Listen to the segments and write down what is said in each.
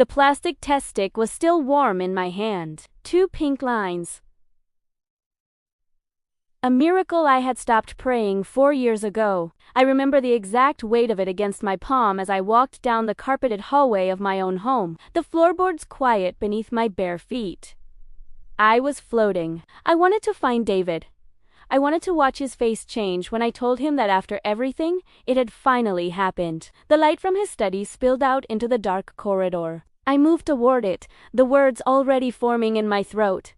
The plastic test stick was still warm in my hand. 2 pink lines. A miracle I had stopped praying 4 years ago. I remember the exact weight of it against my palm as I walked down the carpeted hallway of my own home, the floorboards quiet beneath my bare feet. I was floating. I wanted to find David. I wanted to watch his face change when I told him that after everything, it had finally happened. The light from his study spilled out into the dark corridor. I moved toward it, the words already forming in my throat.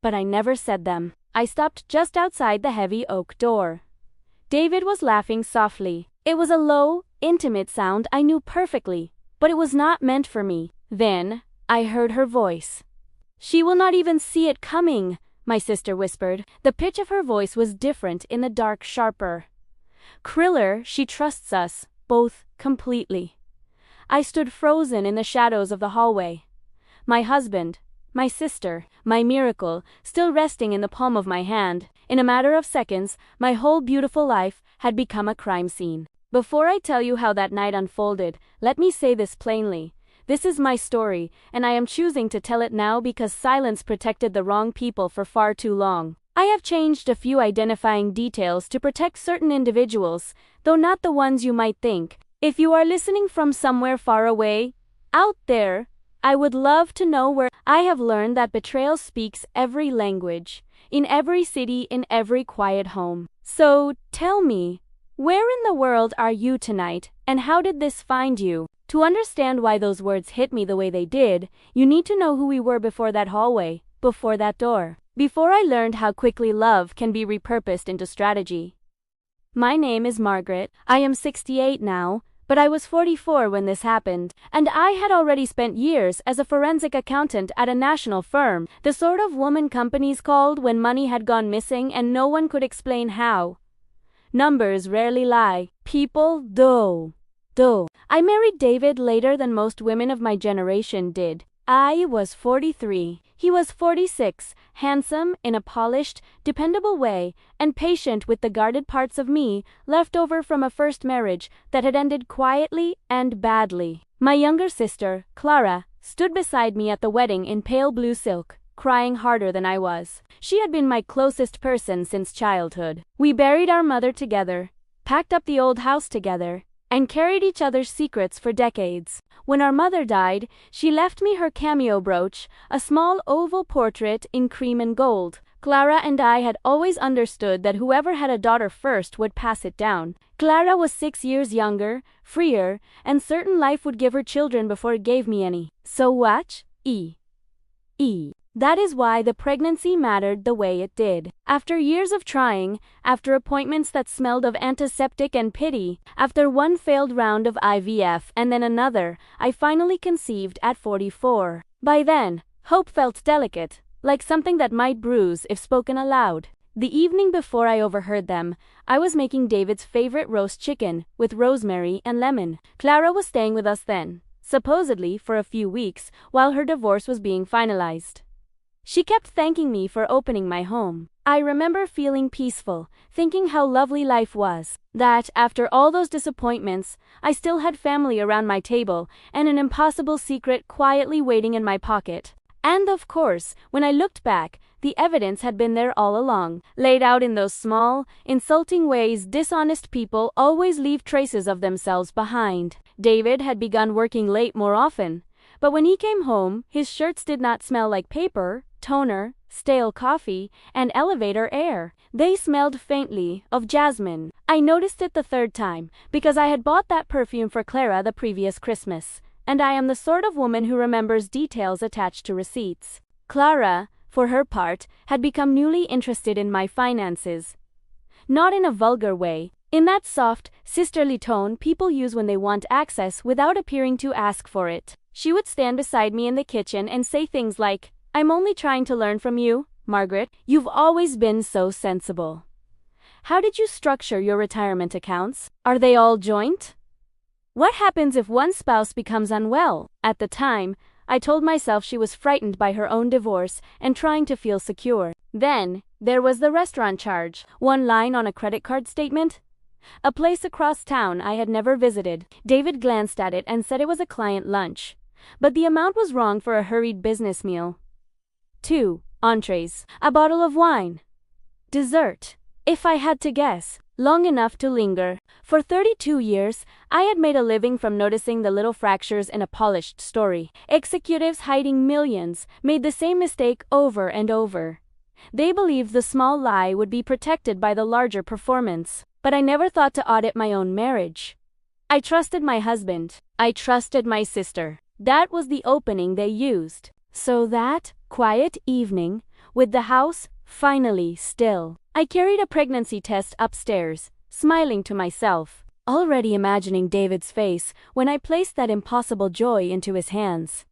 But I never said them. I stopped just outside the heavy oak door. David was laughing softly. It was a low, intimate sound I knew perfectly, but it was not meant for me. Then, I heard her voice. "She will not even see it coming," my sister whispered. The pitch of her voice was different in the dark, sharper. "Kriller, she trusts us, both, completely." I stood frozen in the shadows of the hallway. My husband, my sister, my miracle, still resting in the palm of my hand. In a matter of seconds, my whole beautiful life had become a crime scene. Before I tell you how that night unfolded, let me say this plainly. This is my story, and I am choosing to tell it now because silence protected the wrong people for far too long. I have changed a few identifying details to protect certain individuals, though not the ones you might think. If you are listening from somewhere far away, out there, I would love to know where. I have learned that betrayal speaks every language, in every city, in every quiet home. So, tell me, where in the world are you tonight, and how did this find you? To understand why those words hit me the way they did, you need to know who we were before that hallway, before that door, before I learned how quickly love can be repurposed into strategy. My name is Margaret. I am 68 now, but I was 44 when this happened, and I had already spent years as a forensic accountant at a national firm, the sort of woman companies called when money had gone missing and no one could explain how. Numbers rarely lie. People, though. I married David later than most women of my generation did. I was 43. He was 46, handsome in a polished, dependable way, and patient with the guarded parts of me left over from a first marriage that had ended quietly and badly. My younger sister, Clara, stood beside me at the wedding in pale blue silk, crying harder than I was. She had been my closest person since childhood. We buried our mother together, packed up the old house together, and carried each other's secrets for decades. When our mother died, she left me her cameo brooch, a small oval portrait in cream and gold. Clara and I had always understood that whoever had a daughter first would pass it down. Clara was 6 years younger, freer, and certain life would give her children before it gave me any. So watch, That is why the pregnancy mattered the way it did. After years of trying, after appointments that smelled of antiseptic and pity, after one failed round of IVF and then another, I finally conceived at 44. By then, hope felt delicate, like something that might bruise if spoken aloud. The evening before I overheard them, I was making David's favorite roast chicken with rosemary and lemon. Clara was staying with us then, supposedly for a few weeks, while her divorce was being finalized. She kept thanking me for opening my home. I remember feeling peaceful, thinking how lovely life was. That, after all those disappointments, I still had family around my table, and an impossible secret quietly waiting in my pocket. And of course, when I looked back, the evidence had been there all along, laid out in those small, insulting ways dishonest people always leave traces of themselves behind. David had begun working late more often, but when he came home, his shirts did not smell like paper, toner, stale coffee, and elevator air. They smelled faintly of jasmine. I noticed it the third time, because I had bought that perfume for Clara the previous Christmas, and I am the sort of woman who remembers details attached to receipts. Clara, for her part, had become newly interested in my finances. Not in a vulgar way, in that soft, sisterly tone people use when they want access without appearing to ask for it. She would stand beside me in the kitchen and say things like, "I'm only trying to learn from you, Margaret. You've always been so sensible. How did you structure your retirement accounts? Are they all joint? What happens if one spouse becomes unwell?" At the time, I told myself she was frightened by her own divorce and trying to feel secure. Then, there was the restaurant charge, one line on a credit card statement. A place across town I had never visited. David glanced at it and said it was a client lunch. but the amount was wrong for a hurried business meal. 2. Entrees. A bottle of wine. Dessert. If I had to guess, long enough to linger. For 32 years, I had made a living from noticing the little fractures in a polished story. Executives hiding millions made the same mistake over and over. They believed the small lie would be protected by the larger performance. But I never thought to audit my own marriage. I trusted my husband. I trusted my sister. That was the opening they used. So that quiet evening, with the house finally still, I carried a pregnancy test upstairs, smiling to myself, already imagining David's face when I placed that impossible joy into his hands.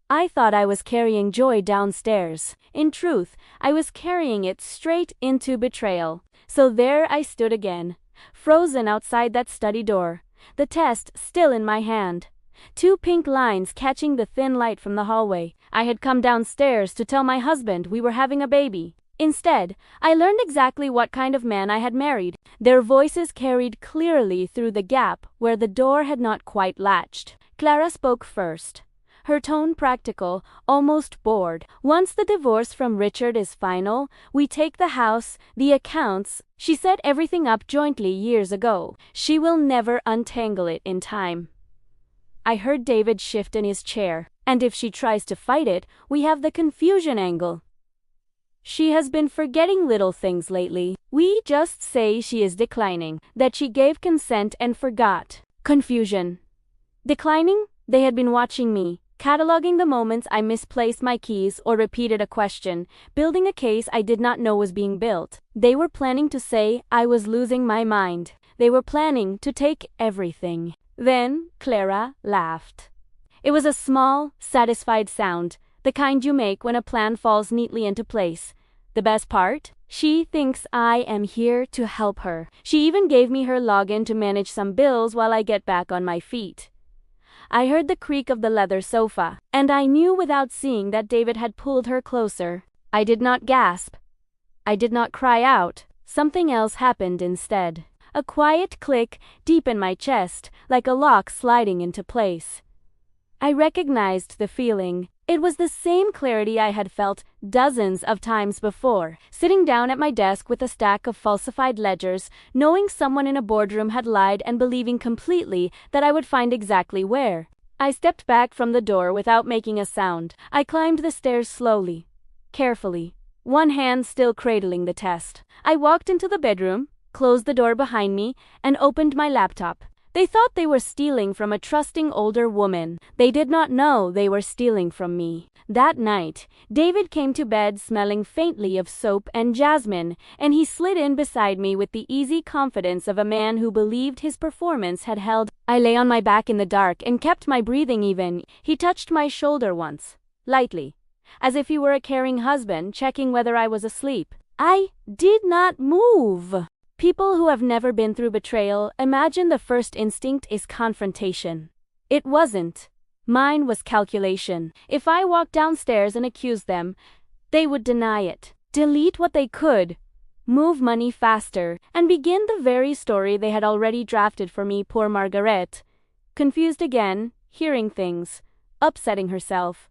I thought I was carrying joy downstairs. In truth, I was carrying it straight into betrayal. So there I stood again, frozen outside that study door, the test still in my hand. 2 pink lines catching the thin light from the hallway. I had come downstairs to tell my husband we were having a baby. Instead, I learned exactly what kind of man I had married. Their voices carried clearly through the gap where the door had not quite latched. Clara spoke first. Her tone practical, almost bored. Once the divorce from Richard is final, we take the house, the accounts. She set everything up jointly years ago. She will never untangle it in time. I heard David shift in his chair. And if she tries to fight it, we have the confusion angle. She has been forgetting little things lately. We just say she is declining, that she gave consent and forgot. Confusion. Declining? They had been watching me, cataloging the moments I misplaced my keys or repeated a question, building a case I did not know was being built. They were planning to say I was losing my mind. They were planning to take everything. Then Clara laughed. It was a small, satisfied sound, the kind you make when a plan falls neatly into place. The best part? She thinks I am here to help her. She even gave me her login to manage some bills while I get back on my feet. I heard the creak of the leather sofa, and I knew without seeing that David had pulled her closer. I did not gasp. I did not cry out. Something else happened instead. A quiet click deep in my chest, like a lock sliding into place. I recognized the feeling. It was the same clarity I had felt dozens of times before, sitting down at my desk with a stack of falsified ledgers, knowing someone in a boardroom had lied and believing completely that I would find exactly where. I stepped back from the door without making a sound. I climbed the stairs slowly, carefully, one hand still cradling the test. I walked into the bedroom, closed the door behind me, and opened my laptop. They thought they were stealing from a trusting older woman. They did not know they were stealing from me. That night, David came to bed smelling faintly of soap and jasmine, and he slid in beside me with the easy confidence of a man who believed his performance had held. I lay on my back in the dark and kept my breathing even. He touched my shoulder once, lightly, as if he were a caring husband checking whether I was asleep. I did not move. People who have never been through betrayal imagine the first instinct is confrontation. It wasn't. Mine was calculation. If I walked downstairs and accused them, they would deny it, delete what they could, move money faster, and begin the very story they had already drafted for me. Poor Margaret. Confused again, hearing things, upsetting herself.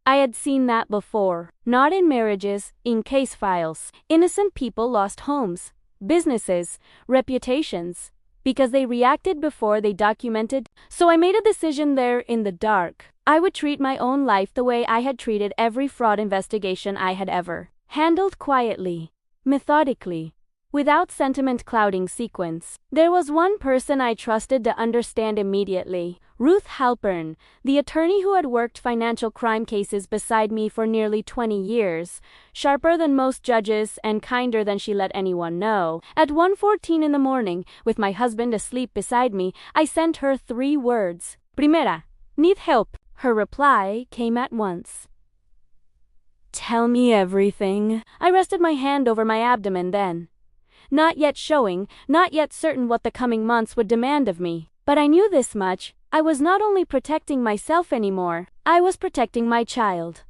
I had seen that before. Not in marriages, in case files. Innocent people lost homes, businesses, reputations, because they reacted before they documented. So I made a decision there in the dark. I would treat my own life the way I had treated every fraud investigation I had ever handled, quietly, methodically, without sentiment clouding sequence. There was one person I trusted to understand immediately. Ruth Halpern, the attorney who had worked financial crime cases beside me for nearly 20 years, sharper than most judges and kinder than she let anyone know. At 1:14 in the morning, with my husband asleep beside me, I sent her 3 words. Primera, need help. Her reply came at once. Tell me everything. I rested my hand over my abdomen then. Not yet showing, not yet certain what the coming months would demand of me. But I knew this much. I was not only protecting myself anymore, I was protecting my child.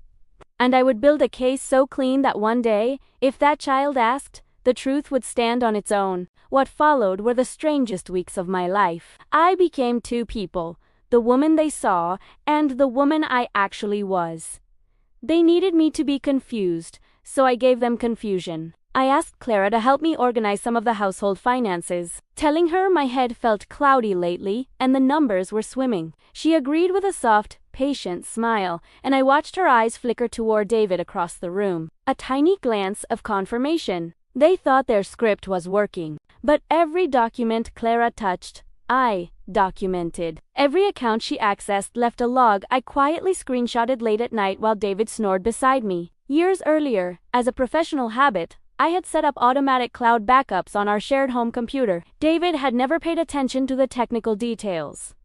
And I would build a case so clean that one day, if that child asked, the truth would stand on its own. What followed were the strangest weeks of my life. I became 2 people, the woman they saw, and the woman I actually was. They needed me to be confused, so I gave them confusion. I asked Clara to help me organize some of the household finances, telling her my head felt cloudy lately and the numbers were swimming. She agreed with a soft, patient smile, and I watched her eyes flicker toward David across the room. A tiny glance of confirmation. They thought their script was working. But every document Clara touched, I documented. Every account she accessed left a log I quietly screenshotted late at night while David snored beside me. Years earlier, as a professional habit, I had set up automatic cloud backups on our shared home computer. David had never paid attention to the technical details.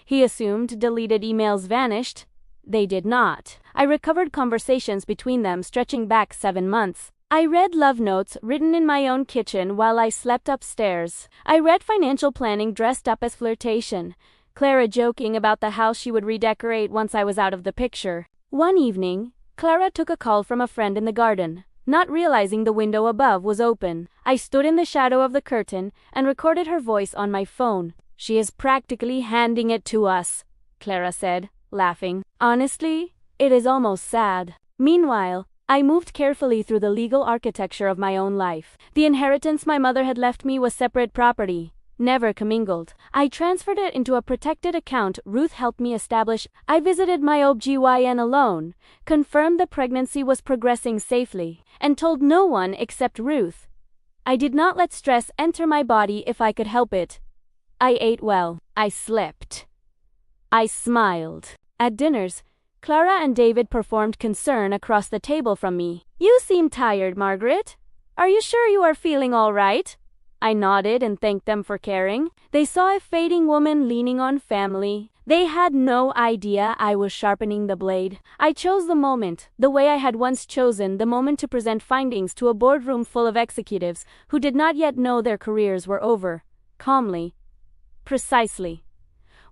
He assumed deleted emails vanished. They did not. I recovered conversations between them stretching back 7 months. I read love notes written in my own kitchen while I slept upstairs. I read financial planning dressed up as flirtation, Clara joking about the house she would redecorate once I was out of the picture. One evening, Clara took a call from a friend in the garden. Not realizing the window above was open, I stood in the shadow of the curtain and recorded her voice on my phone. "She is practically handing it to us," Clara said, laughing. "Honestly, it is almost sad." Meanwhile, I moved carefully through the legal architecture of my own life. The inheritance my mother had left me was separate property, never commingled. I transferred it into a protected account Ruth helped me establish. I visited my OBGYN alone, confirmed the pregnancy was progressing safely, and told no one except Ruth. I did not let stress enter my body if I could help it. I ate well. I slept. I smiled. At dinners, Clara and David performed concern across the table from me. "You seem tired, Margaret. Are you sure you are feeling all right?" I nodded and thanked them for caring. They saw a fading woman leaning on family. They had no idea I was sharpening the blade. I chose the moment, the way I had once chosen the moment to present findings to a boardroom full of executives who did not yet know their careers were over. Calmly. Precisely.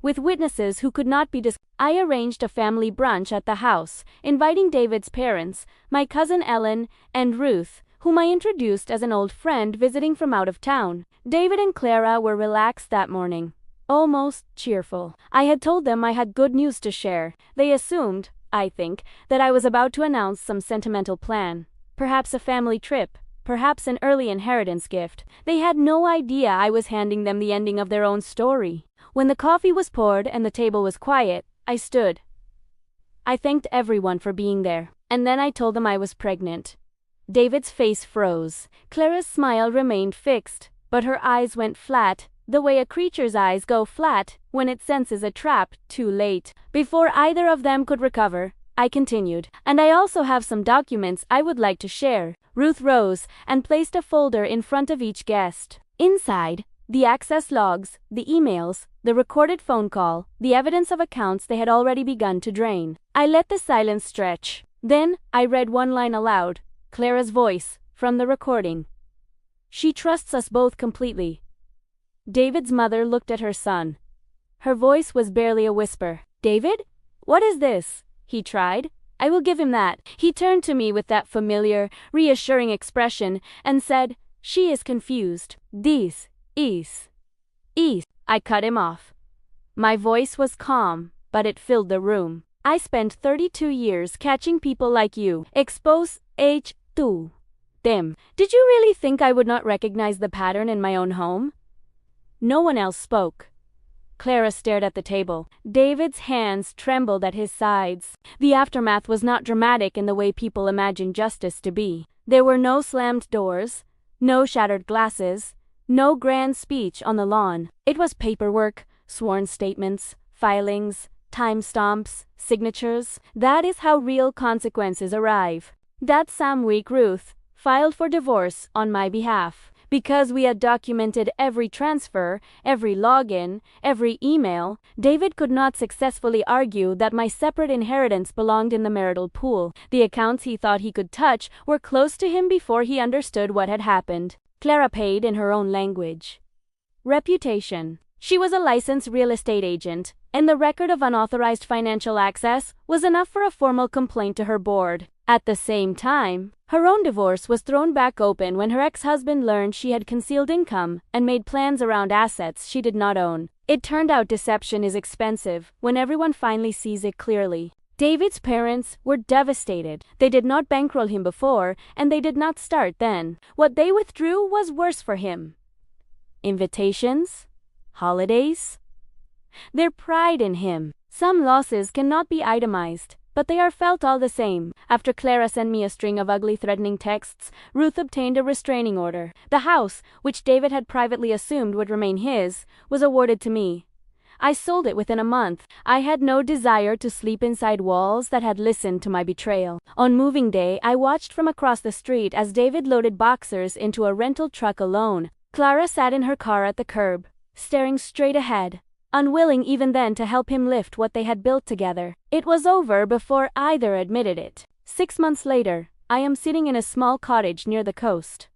With witnesses who could not be I arranged a family brunch at the house, inviting David's parents, my cousin Ellen, and Ruth, whom I introduced as an old friend visiting from out of town. David and Clara were relaxed that morning, almost cheerful. I had told them I had good news to share. They assumed, I think, that I was about to announce some sentimental plan. Perhaps a family trip, perhaps an early inheritance gift. They had no idea I was handing them the ending of their own story. When the coffee was poured and the table was quiet, I stood. I thanked everyone for being there, and then I told them I was pregnant. David's face froze. Clara's smile remained fixed, but her eyes went flat, the way a creature's eyes go flat when it senses a trap too late. Before either of them could recover, I continued. "And I also have some documents I would like to share." Ruth rose and placed a folder in front of each guest. Inside, the access logs, the emails, the recorded phone call, the evidence of accounts they had already begun to drain. I let the silence stretch. Then, I read one line aloud, Clara's voice, from the recording. "She trusts us both completely." David's mother looked at her son. Her voice was barely a whisper. "David? What is this?" he tried. "I will give him that." He turned to me with that familiar, reassuring expression and said, "She is confused. This is. I cut him off. My voice was calm, but it filled the room. "I spent 32 years catching people like you expose to them. Did you really think I would not recognize the pattern in my own home?" No one else spoke. Clara stared at the table. David's hands trembled at his sides. The aftermath was not dramatic in the way people imagine justice to be. There were no slammed doors, no shattered glasses, no grand speech on the lawn. It was paperwork, sworn statements, filings, timestamps, signatures. That is how real consequences arrive. That same week Ruth filed for divorce on my behalf. Because we had documented every transfer, every login, every email, David could not successfully argue that my separate inheritance belonged in the marital pool. The accounts he thought he could touch were close to him before he understood what had happened. Clara paid in her own language. Reputation. She was a licensed real estate agent, and the record of unauthorized financial access was enough for a formal complaint to her board. At the same time, her own divorce was thrown back open when her ex-husband learned she had concealed income and made plans around assets she did not own. It turned out deception is expensive when everyone finally sees it clearly. David's parents were devastated. They did not bankroll him before, and they did not start then. What they withdrew was worse for him. Invitations? Holidays? Their pride in him. Some losses cannot be itemized, but they are felt all the same. After Clara sent me a string of ugly threatening texts, Ruth obtained a restraining order. The house, which David had privately assumed would remain his, was awarded to me. I sold it within a month. I had no desire to sleep inside walls that had listened to my betrayal. On moving day, I watched from across the street as David loaded boxers into a rental truck alone. Clara sat in her car at the curb, staring straight ahead, unwilling even then to help him lift what they had built together. It was over before either admitted it. 6 months later, I am sitting in a small cottage near the coast.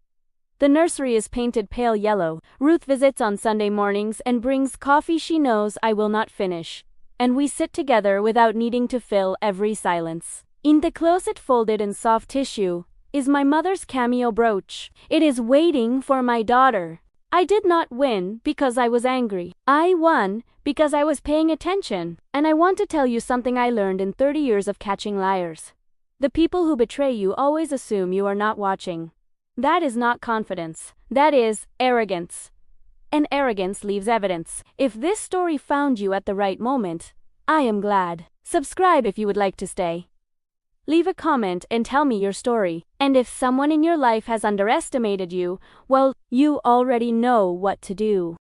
The nursery is painted pale yellow. Ruth visits on Sunday mornings and brings coffee she knows I will not finish, and we sit together without needing to fill every silence. In the closet, folded in soft tissue, is my mother's cameo brooch. It is waiting for my daughter. I did not win because I was angry. I won because I was paying attention. And I want to tell you something I learned in 30 years of catching liars. The people who betray you always assume you are not watching. That is not confidence. That is arrogance. And arrogance leaves evidence. If this story found you at the right moment, I am glad. Subscribe if you would like to stay. Leave a comment and tell me your story. And if someone in your life has underestimated you, well, you already know what to do.